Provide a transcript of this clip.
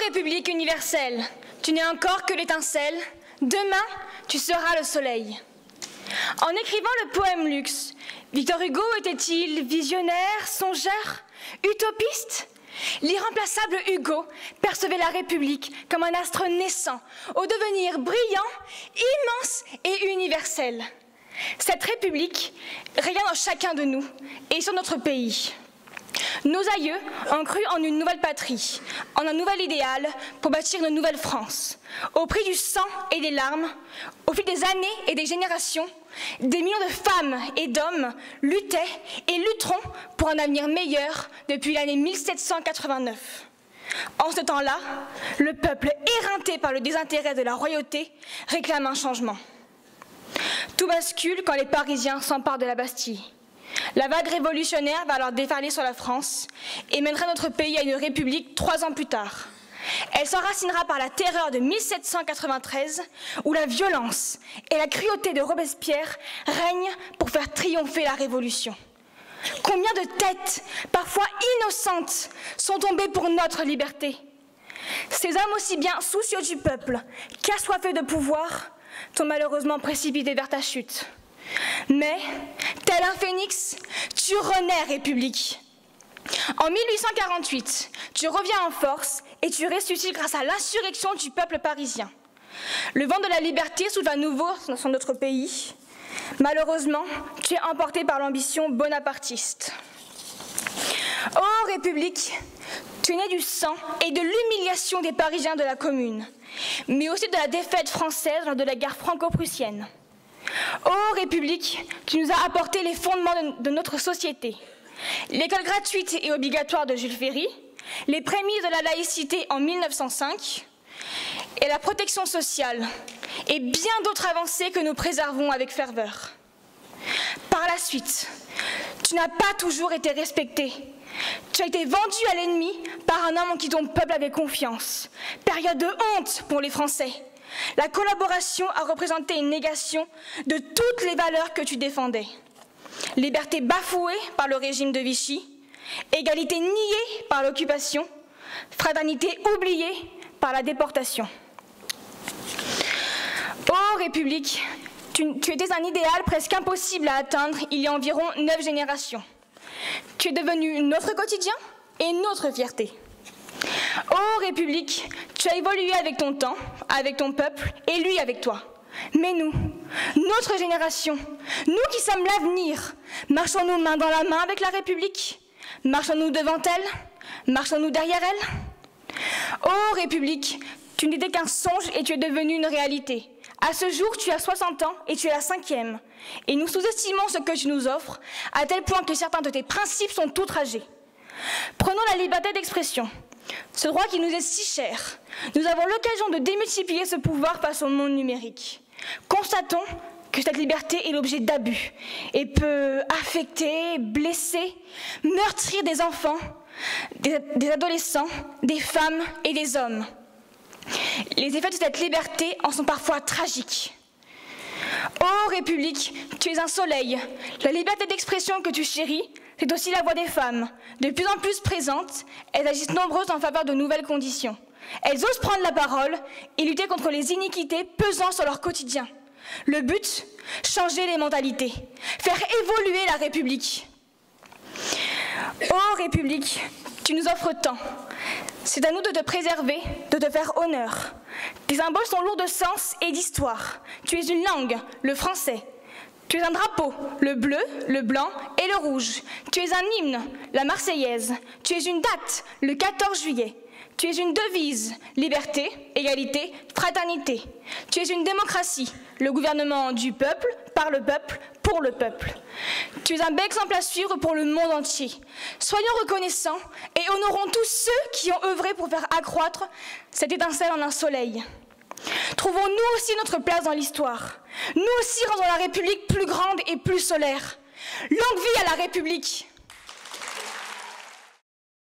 République universelle, tu n'es encore que l'étincelle, demain tu seras le soleil. En écrivant le poème Luxe, Victor Hugo était-il visionnaire, songeur, utopiste? L'irremplaçable Hugo percevait la République comme un astre naissant, au devenir brillant, immense et universel. Cette République rayonne en chacun de nous et sur notre pays. Nos aïeux ont cru en une nouvelle patrie, en un nouvel idéal pour bâtir une nouvelle France. Au prix du sang et des larmes, au fil des années et des générations, des millions de femmes et d'hommes luttaient et lutteront pour un avenir meilleur depuis l'année 1789. En ce temps-là, le peuple, éreinté par le désintérêt de la royauté, réclame un changement. Tout bascule quand les Parisiens s'emparent de la Bastille. La vague révolutionnaire va alors déferler sur la France et mènera notre pays à une république 3 ans plus tard. Elle s'enracinera par la terreur de 1793, où la violence et la cruauté de Robespierre règnent pour faire triompher la révolution. Combien de têtes, parfois innocentes, sont tombées pour notre liberté? Ces hommes aussi bien soucieux du peuple qu'assoiffés de pouvoir t'ont malheureusement précipité vers ta chute. Mais, tel un phénix, tu renais, République. En 1848, tu reviens en force et tu ressuscites grâce à l'insurrection du peuple parisien. Le vent de la liberté souffle à nouveau sur notre pays. Malheureusement, tu es emporté par l'ambition bonapartiste. Ô République, tu es né du sang et de l'humiliation des Parisiens de la Commune, mais aussi de la défaite française lors de la guerre franco-prussienne. Ô République, tu nous as apporté les fondements de notre société. L'école gratuite et obligatoire de Jules Ferry, les prémices de la laïcité en 1905 et la protection sociale, et bien d'autres avancées que nous préservons avec ferveur. Par la suite, tu n'as pas toujours été respecté. Tu as été vendu à l'ennemi par un homme en qui ton peuple avait confiance. Période de honte pour les Français. La collaboration a représenté une négation de toutes les valeurs que tu défendais. Liberté bafouée par le régime de Vichy, égalité niée par l'occupation, fraternité oubliée par la déportation. Ô République, tu étais un idéal presque impossible à atteindre il y a environ 9 générations. Tu es devenu notre quotidien et notre fierté. Ô République, tu as évolué avec ton temps, avec ton peuple, et lui avec toi. Mais nous, notre génération, nous qui sommes l'avenir, marchons-nous main dans la main avec la République? Marchons-nous devant elle? Marchons-nous derrière elle? Ô République, tu n'étais qu'un songe et tu es devenu une réalité. À ce jour, tu as 60 ans et tu es la 5e. Et nous sous-estimons ce que tu nous offres, à tel point que certains de tes principes sont outragés. Prenons la liberté d'expression. Ce droit qui nous est si cher, nous avons l'occasion de démultiplier ce pouvoir face au monde numérique. Constatons que cette liberté est l'objet d'abus et peut affecter, blesser, meurtrir des enfants, des adolescents, des femmes et des hommes. Les effets de cette liberté en sont parfois tragiques. Ô République, tu es un soleil. La liberté d'expression que tu chéris, c'est aussi la voix des femmes. De plus en plus présentes, elles agissent nombreuses en faveur de nouvelles conditions. Elles osent prendre la parole et lutter contre les iniquités pesant sur leur quotidien. Le but, changer les mentalités, faire évoluer la République. Ô République, tu nous offres tant. C'est à nous de te préserver, de te faire honneur. Tes symboles sont lourds de sens et d'histoire. Tu es une langue, le français. Tu es un drapeau, le bleu, le blanc et le rouge. Tu es un hymne, la Marseillaise. Tu es une date, le 14 juillet. Tu es une devise, liberté, égalité, fraternité. Tu es une démocratie, le gouvernement du peuple, par le peuple, pour le peuple. Tu es un bel exemple à suivre pour le monde entier. Soyons reconnaissants et honorons tous ceux qui ont œuvré pour faire accroître cette étincelle en un soleil. Trouvons-nous aussi notre place dans l'histoire. Nous aussi rendons la République plus grande et plus solaire. Longue vie à la République!